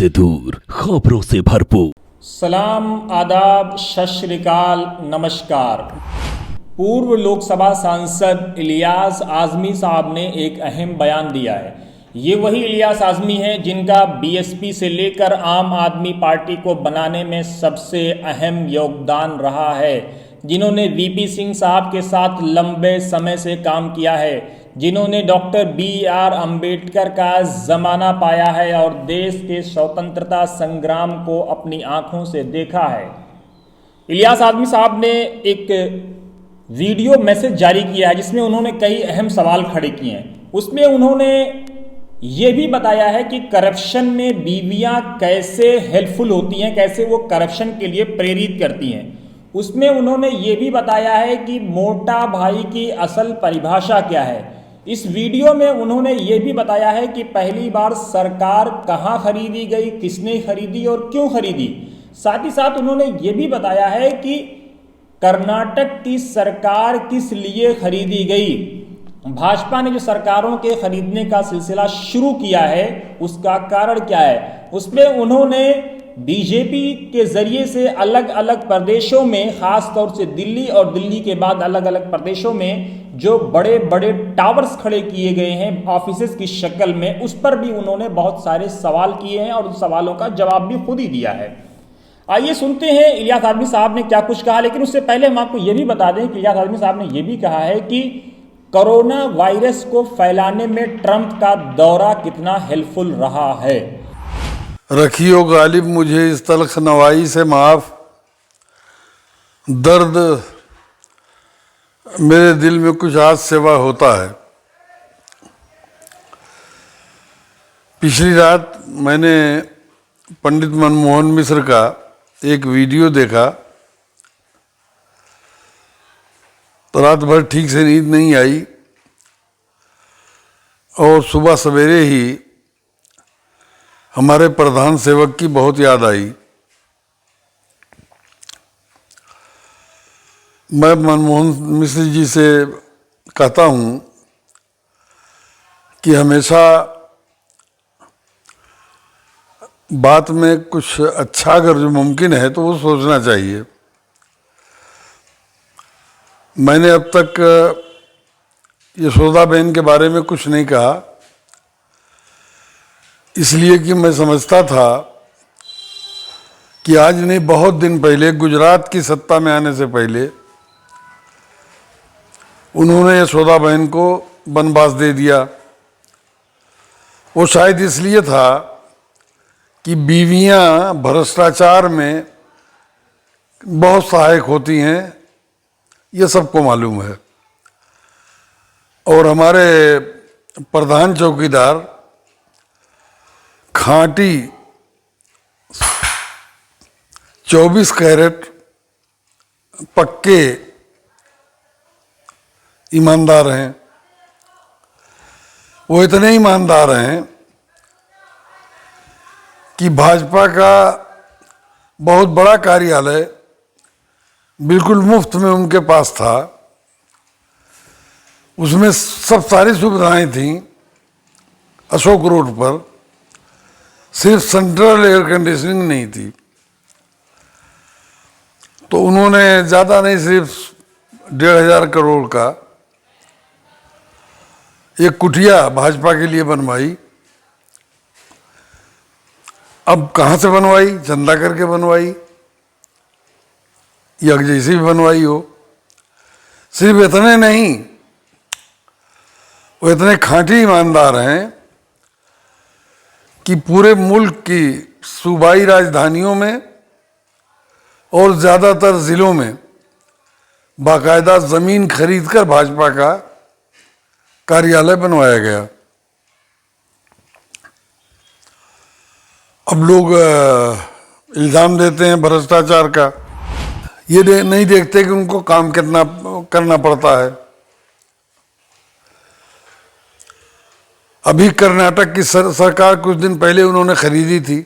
से दूर, खबरों से भरपूर। सलाम, आदाब, सत श्री अकाल, नमस्कार। पूर्व लोकसभा सांसद इलियास आज़मी साहब ने एक अहम बयान दिया है। ये वही इलियास आज़मी हैं जिनका बीएसपी से लेकर आम आदमी पार्टी को बनाने में सबसे अहम योगदान रहा है, जिन्होंने वीपी सिंह साहब के साथ लंबे समय से काम किया है, जिन्होंने डॉक्टर बी.आर. अम्बेडकर का ज़माना पाया है और देश के स्वतंत्रता संग्राम को अपनी आंखों से देखा है। इलियास आज़मी साहब ने एक वीडियो मैसेज जारी किया है जिसमें उन्होंने कई अहम सवाल खड़े किए हैं। उसमें उन्होंने ये भी बताया है कि करप्शन में बीवियां कैसे हेल्पफुल होती हैं, कैसे वो करप्शन के लिए प्रेरित करती हैं। उसमें उन्होंने ये भी बताया है कि मोटा भाई की असल परिभाषा क्या है। इस वीडियो में उन्होंने ये भी बताया है कि पहली बार सरकार कहाँ खरीदी गई, किसने खरीदी और क्यों खरीदी। साथ ही साथ उन्होंने ये भी बताया है कि कर्नाटक की सरकार किस लिए खरीदी गई। भाजपा ने जो सरकारों के खरीदने का सिलसिला शुरू किया है उसका कारण क्या है। उसमें उन्होंने बीजेपी के जरिए से अलग अलग प्रदेशों में, खास तौर से दिल्ली और दिल्ली के बाद अलग अलग प्रदेशों में जो बड़े बड़े टावर्स खड़े किए गए हैं ऑफिसेस की शक्ल में, उस पर भी उन्होंने बहुत सारे सवाल किए हैं और उन सवालों का जवाब भी खुद ही दिया है। आइए सुनते हैं इलियास आज़मी साहब ने क्या कुछ कहा। लेकिन उससे पहले हम आपको यह भी बता दें कि इलियास आज़मी साहब ने यह भी कहा है कि कोरोना वायरस को फैलाने में ट्रंप का दौरा कितना हेल्पफुल रहा है। रखियो गालिब मुझे इस तल्ख नवाई से माफ, दर्द मेरे दिल में कुछ आज सेवा होता है। पिछली रात मैंने पंडित मनमोहन मिश्र का एक वीडियो देखा तो रात भर ठीक से नींद नहीं आई और सुबह सवेरे ही हमारे प्रधान सेवक की बहुत याद आई। मैं मनमोहन मिश्र जी से कहता हूँ कि हमेशा बात में कुछ अच्छा अगर जो मुमकिन है तो वो सोचना चाहिए। मैंने अब तक यशोदाबेन के बारे में कुछ नहीं कहा, इसलिए कि मैं समझता था कि आज नहीं बहुत दिन पहले, गुजरात की सत्ता में आने से पहले, उन्होंने यशोदाबेन को वनवास दे दिया। वो शायद इसलिए था कि बीवियां भ्रष्टाचार में बहुत सहायक होती हैं, ये सबको मालूम है। और हमारे प्रधान चौकीदार खांटी 24 कैरेट पक्के ईमानदार हैं। वो इतने ईमानदार हैं कि भाजपा का बहुत बड़ा कार्यालय बिल्कुल मुफ्त में उनके पास था। उसमें सब सारी सुविधाएं थीं। अशोक रोड पर सिर्फ सेंट्रल एयर कंडीशनिंग नहीं थी। तो उन्होंने ज़्यादा नहीं, सिर्फ 1,500 करोड़ का एक कुटिया भाजपा के लिए बनवाई। अब कहाँ से बनवाई? चंदा करके बनवाई या जैसी भी बनवाई हो। सिर्फ इतने नहीं, वो इतने खांटी ईमानदार हैं कि पूरे मुल्क की सूबाई राजधानियों में और ज़्यादातर ज़िलों में बाकायदा ज़मीन खरीदकर भाजपा का कार्यालय बनवाया गया। अब लोग इल्ज़ाम देते हैं भ्रष्टाचार का, ये नहीं देखते कि उनको काम कितना करना पड़ता है। अभी कर्नाटक की सरकार कुछ दिन पहले उन्होंने खरीदी थी।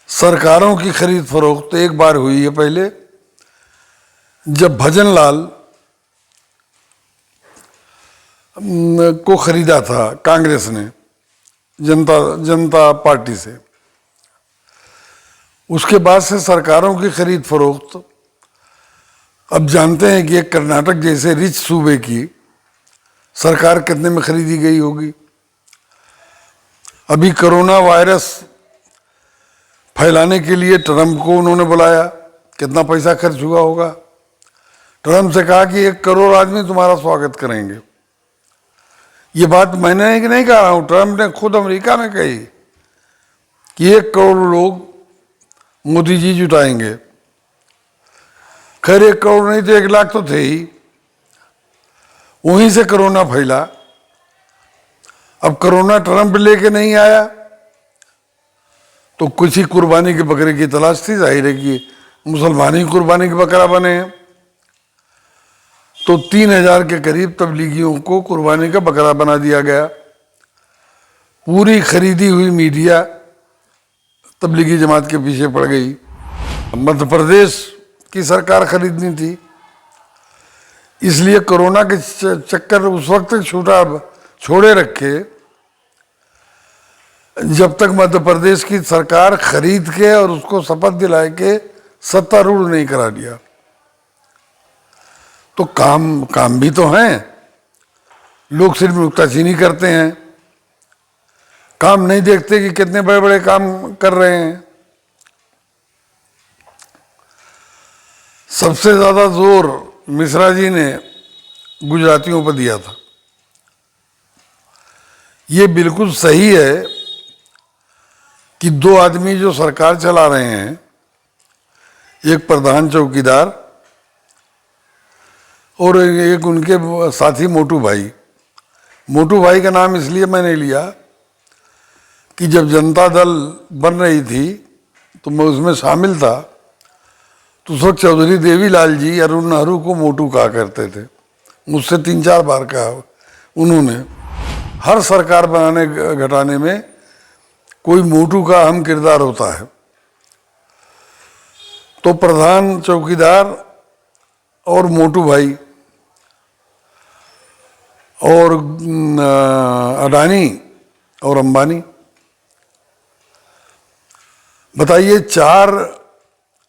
सरकारों की खरीद फरोख्त एक बार हुई है पहले, जब भजन लाल को खरीदा था कांग्रेस ने जनता पार्टी से। उसके बाद से सरकारों की खरीद फरोख्त, अब जानते हैं कि एक कर्नाटक जैसे रिच सूबे की सरकार कितने में खरीदी गई होगी। अभी कोरोना वायरस फैलाने के लिए ट्रंप को उन्होंने बुलाया, कितना पैसा खर्च हुआ होगा। ट्रंप से कहा कि 1 करोड़ आदमी तुम्हारा स्वागत करेंगे। ये बात मैंने नहीं कहा हूं, ट्रंप ने खुद अमेरिका में कही कि 1 करोड़ लोग मोदी जी जुटाएंगे। खैर 1 करोड़ नहीं तो 1 लाख तो थे ही। वहीं से कोरोना फैला। अब कोरोना ट्रंप लेके नहीं आया तो कुछ ही कुर्बानी के बकरे की तलाश थी। जाहिर है कि मुसलमान ही कुर्बानी के बकरा बने हैं। तो 3000 के करीब तबलीगियों को कुर्बानी का बकरा बना दिया गया। पूरी खरीदी हुई मीडिया तबलीगी जमात के पीछे पड़ गई। मध्य प्रदेश की सरकार खरीदनी थी, इसलिए कोरोना के चक्कर उस वक्त छोड़े रखे जब तक मध्य प्रदेश की सरकार खरीद के और उसको शपथ दिलाए के सत्तारूढ़ नहीं करा दिया। तो काम भी तो हैं, लोग सिर्फ नुक्ताचीनी करते हैं, काम नहीं देखते कि कितने बड़े बड़े काम कर रहे हैं। सबसे ज्यादा जोर मिश्रा जी ने गुजरातियों पर दिया था। ये बिल्कुल सही है कि 2 आदमी जो सरकार चला रहे हैं, एक प्रधान चौकीदार और एक उनके साथी मोटू भाई। मोटू भाई का नाम इसलिए मैंने लिया कि जब जनता दल बन रही थी तो मैं उसमें शामिल था। तो उस वक्त चौधरी देवीलाल जी अरुण नेहरू को मोटू कहा करते थे। मुझसे 3-4 बार कहा उन्होंने। हर सरकार बनाने घटाने में कोई मोटू का अहम किरदार होता है। तो प्रधान चौकीदार और मोटू भाई और अडानी और अंबानी, बताइए 4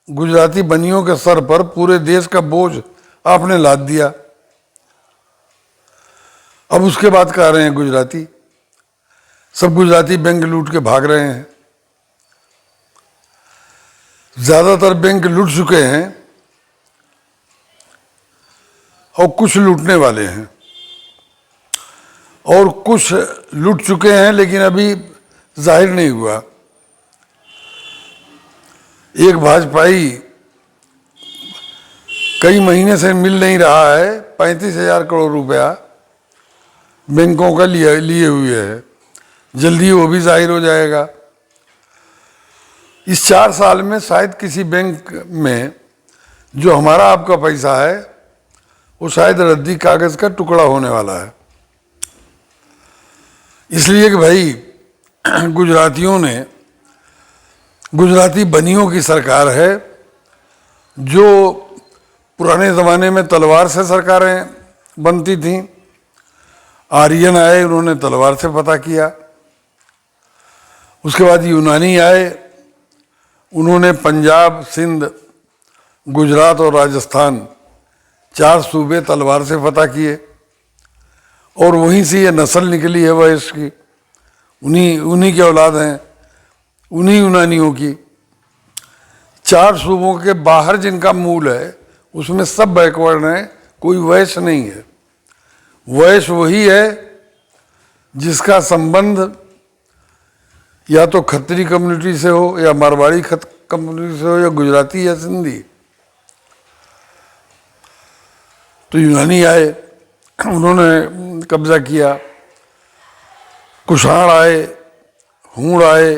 गुजराती बनियों के सर पर पूरे देश का बोझ आपने लाद दिया। अब उसके बाद कह रहे हैं गुजराती, सब गुजराती बैंक लूट के भाग रहे हैं। ज्यादातर बैंक लूट चुके हैं और कुछ लूटने वाले हैं, और कुछ लूट चुके हैं लेकिन अभी जाहिर नहीं हुआ। एक भाजपाई कई महीने से मिल नहीं रहा है, 35,000 करोड़ रुपया बैंकों का लिए हुए है। जल्दी वो भी जाहिर हो जाएगा। इस 4 साल में शायद किसी बैंक में जो हमारा आपका पैसा है वो शायद रद्दी कागज का टुकड़ा होने वाला है। इसलिए कि भाई गुजरातियों ने, गुजराती बनियों की सरकार है, जो पुराने ज़माने में तलवार से सरकारें बनती थीं। आर्यन आए, उन्होंने तलवार से फतह किया। उसके बाद यूनानी आए, उन्होंने पंजाब, सिंध, गुजरात और राजस्थान 4 सूबे तलवार से फतह किए। और वहीं से ये नस्ल निकली है वैश की, उन्हीं के औलाद हैं, उन्हीं यूनानियों की। 4 सूबों के बाहर जिनका मूल है उसमें सब बैकवर्ड हैं, कोई वैश्य नहीं है। वैश्य वही है जिसका संबंध या तो खत्री कम्युनिटी से हो, या मारवाड़ी कम्युनिटी से हो, या गुजराती या सिंधी। तो यूनानी आए, उन्होंने कब्जा किया। कुषाण आए, हूण आए,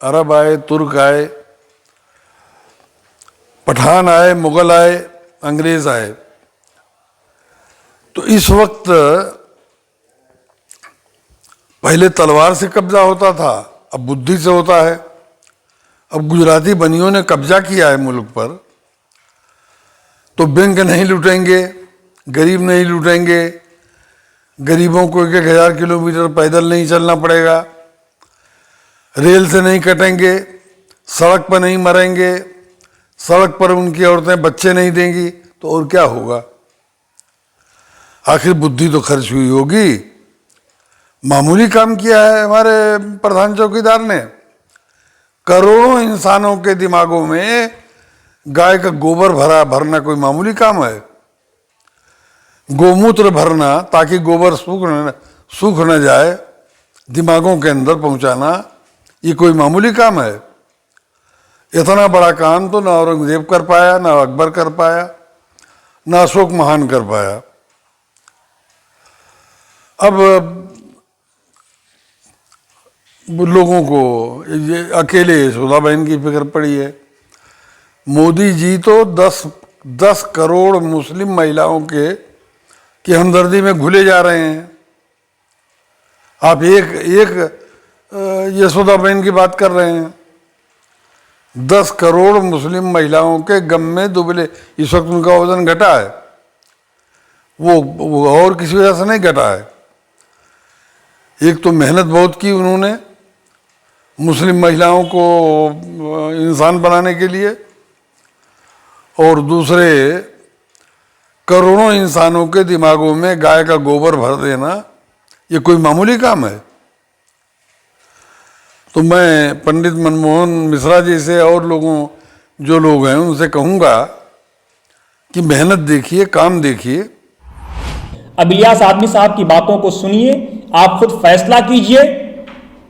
अरब आए, तुर्क आए, पठान आए, मुगल आए, अंग्रेज आए। तो इस वक्त पहले तलवार से कब्जा होता था, अब बुद्धि से होता है। अब गुजराती बनियों ने कब्जा किया है मुल्क पर, तो बैंक नहीं लूटेंगे, गरीब नहीं लूटेंगे, गरीबों को 1,000 किलोमीटर पैदल नहीं चलना पड़ेगा, रेल से नहीं कटेंगे, सड़क पर नहीं मरेंगे, सड़क पर उनकी औरतें बच्चे नहीं देंगी, तो और क्या होगा? आखिर बुद्धि तो खर्च हुई होगी। मामूली काम किया है हमारे प्रधान चौकीदार ने। करोड़ों इंसानों के दिमागों में गाय का गोबर भरना कोई मामूली काम है? गोमूत्र भरना ताकि गोबर सूख न जाए, दिमागों के अंदर पहुंचाना, ये कोई मामूली काम है? इतना बड़ा काम तो ना औरंगजेब कर पाया, ना अकबर कर पाया, ना अशोक महान कर पाया। अब लोगों को ये अकेले यशोदाबेन की फिक्र पड़ी है। मोदी जी तो 10 करोड़ मुस्लिम महिलाओं की हमदर्दी में घुले जा रहे हैं। आप एक यशोदाबेन की बात कर रहे हैं। 10 करोड़ मुस्लिम महिलाओं के गम में दुबले, इस वक्त उनका वजन घटा है, वो और किसी वजह से नहीं घटा है। एक तो मेहनत बहुत की उन्होंने मुस्लिम महिलाओं को इंसान बनाने के लिए, और दूसरे करोड़ों इंसानों के दिमागों में गाय का गोबर भर देना, ये कोई मामूली काम है? तो मैं पंडित मनमोहन मिश्रा जी से और जो लोग हैं उनसे कहूँगा कि मेहनत देखिए, काम देखिए। अब इलियास आदमी साहब की बातों को सुनिए, आप खुद फैसला कीजिए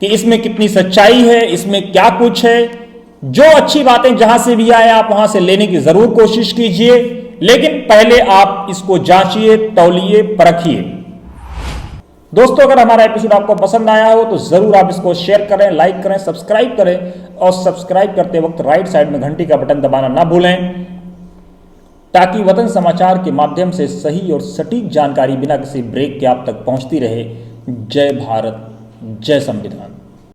कि इसमें कितनी सच्चाई है, इसमें क्या कुछ है। जो अच्छी बातें जहां से भी आए आप वहां से लेने की जरूर कोशिश कीजिए, लेकिन पहले आप इसको जांचिए, तौलिए, परखिए। दोस्तों, अगर हमारा एपिसोड आपको पसंद आया हो तो जरूर आप इसको शेयर करें, लाइक करें, सब्सक्राइब करें, और सब्सक्राइब करते वक्त राइट साइड में घंटी का बटन दबाना ना भूलें, ताकि वतन समाचार के माध्यम से सही और सटीक जानकारी बिना किसी ब्रेक के आप तक पहुंचती रहे। जय भारत, जय संविधान।